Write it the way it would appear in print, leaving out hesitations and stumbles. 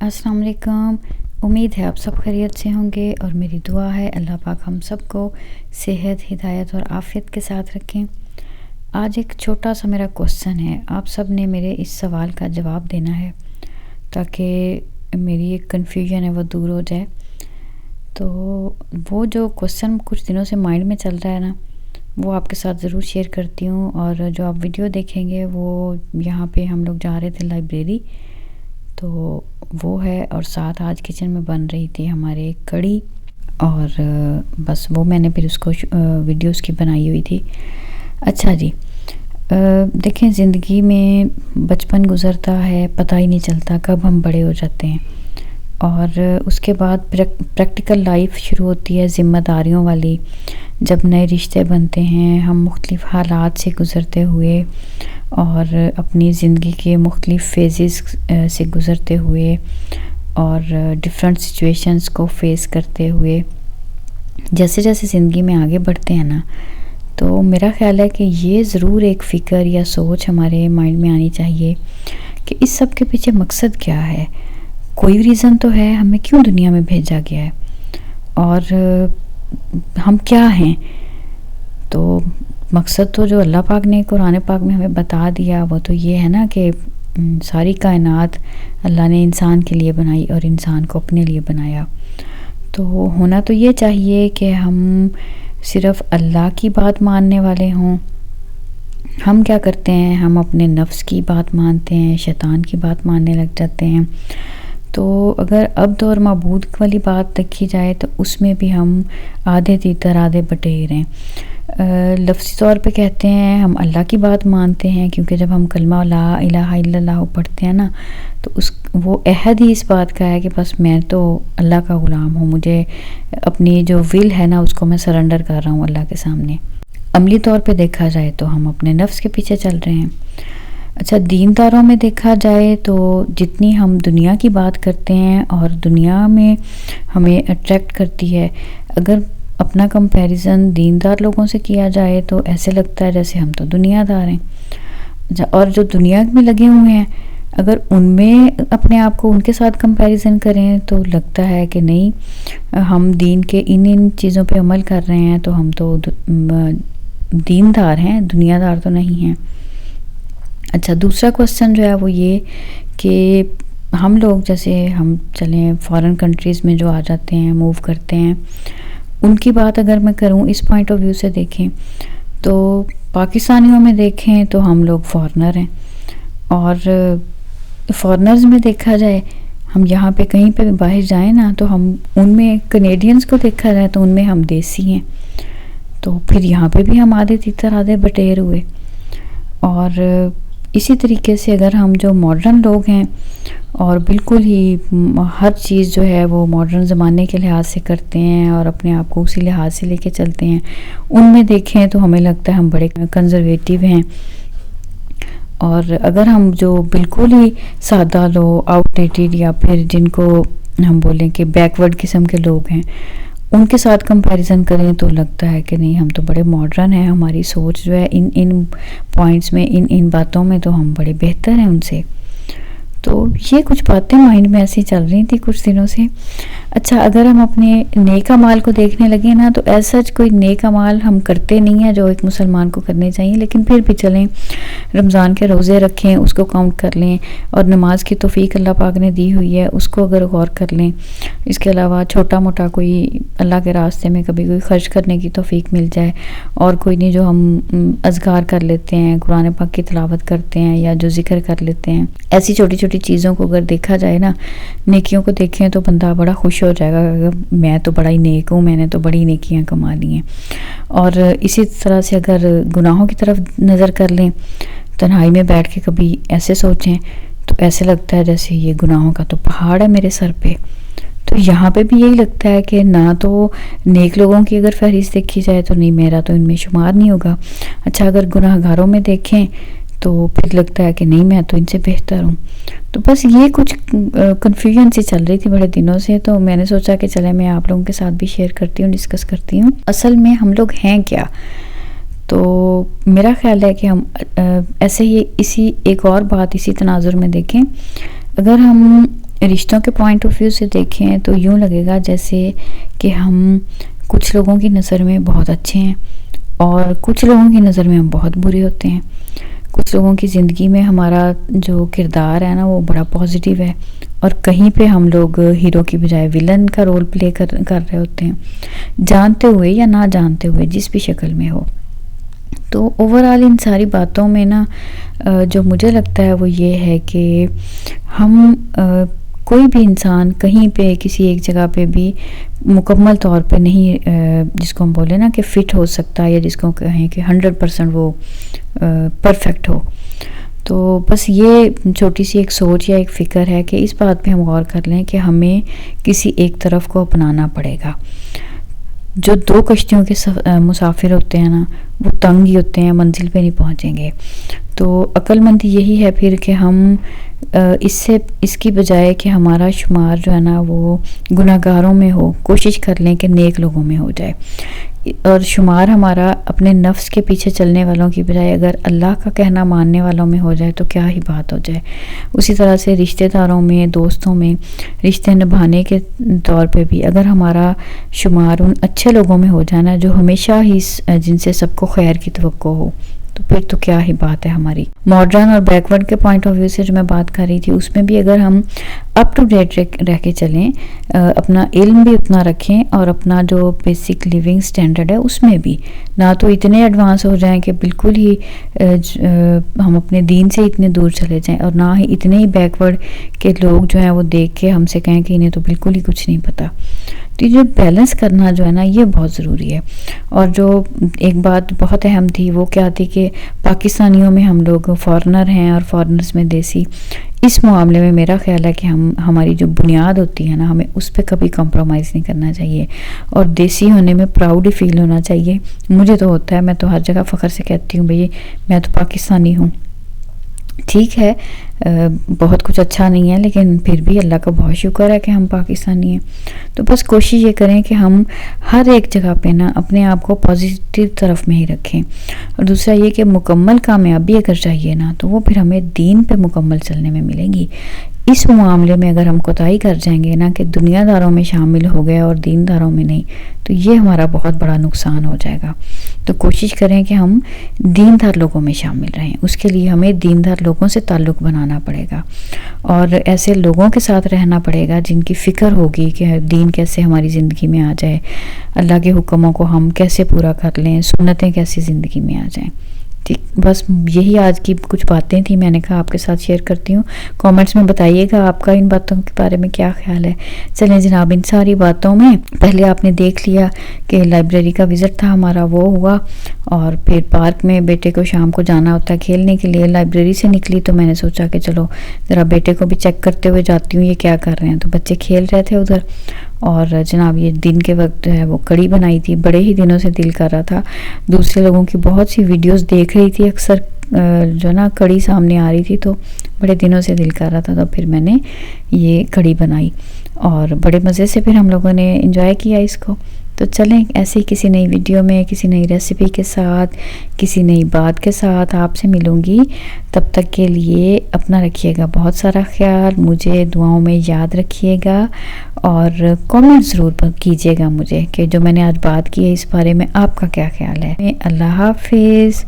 अस्सलाम वालेकुम। उम्मीद है आप सब खैरियत से होंगे और मेरी दुआ है अल्लाह पाक हम सब को सेहत, हिदायत और आफ़ियत के साथ रखें। आज एक छोटा सा मेरा क्वेश्चन है, आप सब ने मेरे इस सवाल का जवाब देना है ताकि मेरी एक कन्फ्यूजन है वो दूर हो जाए। तो वो जो क्वेश्चन कुछ दिनों से माइंड में चल रहा है ना, वो आपके साथ ज़रूर शेयर करती हूँ। और जो आप वीडियो देखेंगे वो यहाँ पे हम लोग जा रहे थे लाइब्रेरी, तो वो है। और साथ आज किचन में बन रही थी हमारे कड़ी, और बस वो मैंने फिर उसको वीडियोस की बनाई हुई थी। अच्छा जी, देखें ज़िंदगी में बचपन गुज़रता है, पता ही नहीं चलता कब हम बड़े हो जाते हैं, और उसके बाद प्रैक्टिकल लाइफ शुरू होती है, ज़िम्मेदारियों वाली। जब नए रिश्ते बनते हैं, हम मुख्तलिफ़ हालात से गुज़रते हुए और अपनी ज़िंदगी के मुख्तलिफ़ फेजेस से गुज़रते हुए और डिफरेंट सिचुएशंस को फ़ेस करते हुए जैसे जैसे ज़िंदगी में आगे बढ़ते हैं ना, तो मेरा ख़्याल है कि ये ज़रूर एक फ़िक्र या सोच हमारे माइंड में आनी चाहिए कि इस सब के पीछे मकसद क्या है। कोई रीज़न तो है, हमें क्यों दुनिया में भेजा गया है और हम क्या हैं। तो मकसद तो जो अल्लाह पाक ने कुरान पाक में हमें बता दिया वो तो ये है ना कि सारी कायनात अल्लाह ने इंसान के लिए बनाई और इंसान को अपने लिए बनाया। तो होना तो ये चाहिए कि हम सिर्फ़ अल्लाह की बात मानने वाले हों। हम क्या करते हैं, हम अपने नफ्स की बात मानते हैं, शैतान की बात मानने लग जाते हैं। तो अगर अब्द और माबूद वाली बात देखी जाए तो उसमें भी हम आधे तीतर आधे बटेर हैं। लफ्ज़ी तौर पे कहते हैं हम अल्लाह की बात मानते हैं, क्योंकि जब हम कलमा ला इलाहा इल्लल्लाह पढ़ते हैं ना, तो उस वो अहद ही इस बात का है कि बस मैं तो अल्लाह का ग़ुलाम हूँ, मुझे अपनी जो विल है ना उसको मैं सरेंडर कर रहा हूँ अल्लाह के सामने। अमली तौर पे देखा जाए तो हम अपने नफ्स के पीछे चल रहे हैं। अच्छा, दीनदारों में देखा जाए तो जितनी हम दुनिया की बात करते हैं और दुनिया में हमें अट्रैक्ट करती है, अगर अपना कंपैरिजन दीनदार लोगों से किया जाए तो ऐसे लगता है जैसे हम तो दुनियादार हैं। और जो दुनिया में लगे हुए हैं, अगर उनमें अपने आप को उनके साथ कंपैरिजन करें तो लगता है कि नहीं, हम दीन के इन चीज़ों पे अमल कर रहे हैं तो हम तो दीनदार हैं, दुनियादार तो नहीं हैं। अच्छा, दूसरा क्वेश्चन जो है वो ये कि हम लोग जैसे हम चलें फॉरेन कंट्रीज़ में जो आ जाते हैं, मूव करते हैं, उनकी बात अगर मैं करूं इस पॉइंट ऑफ व्यू से देखें तो पाकिस्तानियों में देखें तो हम लोग फॉरेनर हैं, और फॉरेनर्स में देखा जाए, हम यहाँ पे कहीं पे बाहर जाएं ना तो हम उनमें कनेडियंस को देखा जाए तो उनमें हम देसी हैं। तो फिर यहाँ पे भी हम आधे तीतर आधे बटेर हुए। और इसी तरीके से अगर हम जो मॉडर्न लोग हैं और बिल्कुल ही हर चीज़ जो है वो मॉडर्न ज़माने के लिहाज से करते हैं और अपने आप को उसी लिहाज से लेके चलते हैं, उनमें देखें तो हमें लगता है हम बड़े कंजर्वेटिव हैं। और अगर हम जो बिल्कुल ही सादा लोग, आउटडेटेड या फिर जिनको हम बोलें कि बैकवर्ड किस्म के लोग हैं, उनके साथ कंपैरिजन करें तो लगता है कि नहीं, हम तो बड़े मॉडर्न हैं, हमारी सोच जो है इन पॉइंट्स में, इन बातों में तो हम बड़े बेहतर हैं उनसे। तो ये कुछ बातें माइंड में ऐसी चल रही थी कुछ दिनों से। अच्छा, अगर हम अपने नेक अमाल को देखने लगे ना तो ऐसा कोई नेक अमाल हम करते नहीं है जो एक मुसलमान को करने चाहिए, लेकिन फिर भी चलें, रमज़ान के रोज़े रखें, उसको काउंट कर लें, और नमाज की तौफीक अल्लाह पाक ने दी हुई है उसको अगर गौर कर लें। इसके अलावा छोटा मोटा कोई अल्लाह के रास्ते में कभी कोई खर्च करने की तौफीक मिल जाए, और कोई नहीं जो हम अज़कार कर लेते हैं, कुरान पाक की तिलावत करते हैं या जो ज़िक्र कर लेते हैं, ऐसी छोटी छोटी चीज़ों को अगर देखा जाए ना, नेकियों को देखें तो बंदा बड़ा खुश हो जाएगा, मैं तो बड़ा ही नेक हूँ, मैंने तो बड़ी नेकियां कमा ली हैं। और इसी तरह से अगर गुनाहों की तरफ नज़र कर लें, तन्हाई में बैठ के कभी ऐसे सोचें तो ऐसे लगता है जैसे ये गुनाहों का तो पहाड़ है मेरे सर पे। तो यहाँ पे भी यही लगता है कि ना तो नेक लोगों की अगर फहरिस्त देखी जाए तो नहीं, मेरा तो इनमें शुमार नहीं होगा। अच्छा, अगर गुनाहगारों में देखें तो फिर लगता है कि नहीं, मैं तो इनसे बेहतर हूँ। तो बस ये कुछ कन्फ्यूजन सी चल रही थी बड़े दिनों से, तो मैंने सोचा कि चले मैं आप लोगों के साथ भी शेयर करती हूँ, डिस्कस करती हूँ असल में हम लोग हैं क्या। तो मेरा ख्याल है कि हम ऐसे ही इसी एक और बात इसी तनाजुर में देखें, अगर हम رشتوں کے پوائنٹ آف ویو سے دیکھیں تو یوں لگے گا جیسے کہ ہم کچھ لوگوں کی نظر میں بہت اچھے ہیں اور کچھ لوگوں کی نظر میں ہم بہت برے ہوتے ہیں. کچھ لوگوں کی زندگی میں ہمارا جو کردار ہے نا وہ بڑا پازیٹیو ہے اور کہیں پہ ہم لوگ ہیرو کی بجائے ویلن کا رول پلے کر رہے ہوتے ہیں، جانتے ہوئے یا نہ جانتے ہوئے جس بھی شکل میں ہو. تو اوورآل ان ساری باتوں میں نا جو مجھے لگتا ہے وہ یہ ہے کہ ہم کوئی بھی انسان کہیں پہ کسی ایک جگہ پہ بھی مکمل طور پہ نہیں جس کو ہم بولیں نا کہ فٹ ہو سکتا یا جس کو کہیں کہ 100% وہ پرفیکٹ ہو. تو بس یہ چھوٹی سی ایک سوچ یا ایک فکر ہے کہ اس بات پہ ہم غور کر لیں کہ ہمیں کسی ایک طرف کو اپنانا پڑے گا. جو دو کشتیوں کے مسافر ہوتے ہیں نا وہ تنگ ہی ہوتے ہیں، منزل پہ نہیں پہنچیں گے. تو عقل مندی یہی ہے پھر کہ ہم اس کی بجائے کہ ہمارا شمار جو ہے نا وہ گناہ گاروں میں ہو، کوشش کر لیں کہ نیک لوگوں میں ہو جائے. اور شمار ہمارا اپنے نفس کے پیچھے چلنے والوں کی بجائے اگر اللہ کا کہنا ماننے والوں میں ہو جائے تو کیا ہی بات ہو جائے. اسی طرح سے رشتہ داروں میں، دوستوں میں، رشتے نبھانے کے طور پہ بھی اگر ہمارا شمار ان اچھے لوگوں میں ہو جانا جو ہمیشہ ہی جن سے سب کو خیر کی توقع ہو تو پھر تو کیا ہی بات ہے ہماری. ماڈرن اور بیکورڈ کے پوائنٹ آف ویو سے جو میں بات کر رہی تھی اس میں بھی اگر ہم اپ ٹو ڈیٹ رہ کے چلیں، اپنا علم بھی اتنا رکھیں اور اپنا جو بیسک لیونگ سٹینڈرڈ ہے اس میں بھی نہ تو اتنے ایڈوانس ہو جائیں کہ بالکل ہی ہم اپنے دین سے اتنے دور چلے جائیں اور نہ ہی اتنے ہی بیکورڈ کہ لوگ جو ہیں وہ دیکھ کے ہم سے کہیں کہ انہیں تو بالکل ہی کچھ نہیں پتہ. تو یہ جو بیلنس کرنا جو ہے نا یہ بہت ضروری ہے. اور جو ایک بات بہت اہم تھی وہ کیا تھی کہ پاکستانیوں میں ہم لوگ فارنر ہیں اور فارنرز میں دیسی. اس معاملے میں میرا خیال ہے کہ ہماری جو بنیاد ہوتی ہے نا ہمیں اس پہ کبھی کمپرومائز نہیں کرنا چاہیے اور دیسی ہونے میں پراؤڈ فیل ہونا چاہیے. مجھے تو ہوتا ہے، میں تو ہر جگہ فخر سے کہتی ہوں بھئی میں تو پاکستانی ہوں. ٹھیک ہے بہت کچھ اچھا نہیں ہے لیکن پھر بھی اللہ کا بہت شکر ہے کہ ہم پاکستانی ہیں. تو بس کوشش یہ کریں کہ ہم ہر ایک جگہ پہ نا اپنے آپ کو پازیٹیو طرف میں ہی رکھیں. اور دوسرا یہ کہ مکمل کامیابی اگر چاہیے نا تو وہ پھر ہمیں دین پہ مکمل چلنے میں ملے گی. اس معاملے میں اگر ہم کوتاہی کر جائیں گے نا کہ دنیا داروں میں شامل ہو گئے اور دین داروں میں نہیں تو یہ ہمارا بہت بڑا نقصان ہو جائے گا. تو کوشش کریں کہ ہم دیندار لوگوں میں شامل رہیں. اس کے لیے ہمیں دیندار لوگوں سے تعلق بنانا پڑے گا اور ایسے لوگوں کے ساتھ رہنا پڑے گا جن کی فکر ہوگی کہ دین کیسے ہماری زندگی میں آ جائے، اللہ کے حکموں کو ہم کیسے پورا کر لیں، سنتیں کیسے زندگی میں آ جائیں. ٹھیک، بس یہی آج کی کچھ باتیں تھیں، میں نے کہا آپ کے ساتھ شیئر کرتی ہوں. کامنٹس میں بتائیے گا آپ کا ان باتوں کے بارے میں کیا خیال ہے. چلیں جناب، ان ساری باتوں میں پہلے آپ نے دیکھ لیا کہ لائبریری کا وزٹ تھا ہمارا، وہ ہوا، اور پھر پارک میں بیٹے کو شام کو جانا ہوتا ہے کھیلنے کے لیے. لائبریری سے نکلی تو میں نے سوچا کہ چلو ذرا بیٹے کو بھی چیک کرتے ہوئے جاتی ہوں یہ کیا کر رہے ہیں. تو بچے کھیل رہے تھے ادھر، اور جناب یہ دن کے وقت جو ہے وہ کڑی بنائی تھی. بڑے ہی دنوں سے دل کر رہا تھا، دوسرے لوگوں کی بہت سی ویڈیوز دیکھ رہی تھی، اکثر جو نا کڑی سامنے آ رہی تھی تو بڑے دنوں سے دل کر رہا تھا. تو پھر میں نے یہ کڑی بنائی اور بڑے مزے سے پھر ہم لوگوں نے انجوائے کیا اس کو. تو چلیں ایسے ہی کسی نئی ویڈیو میں، کسی نئی ریسیپی کے ساتھ، کسی نئی بات کے ساتھ آپ سے ملوں گی. تب تک کے لیے اپنا رکھیے گا بہت سارا خیال، مجھے دعاؤں میں یاد رکھیے گا اور کامنٹ ضرور کیجیے گا مجھے کہ جو میں نے آج بات کی ہے اس بارے میں آپ کا کیا خیال ہے. اللہ حافظ.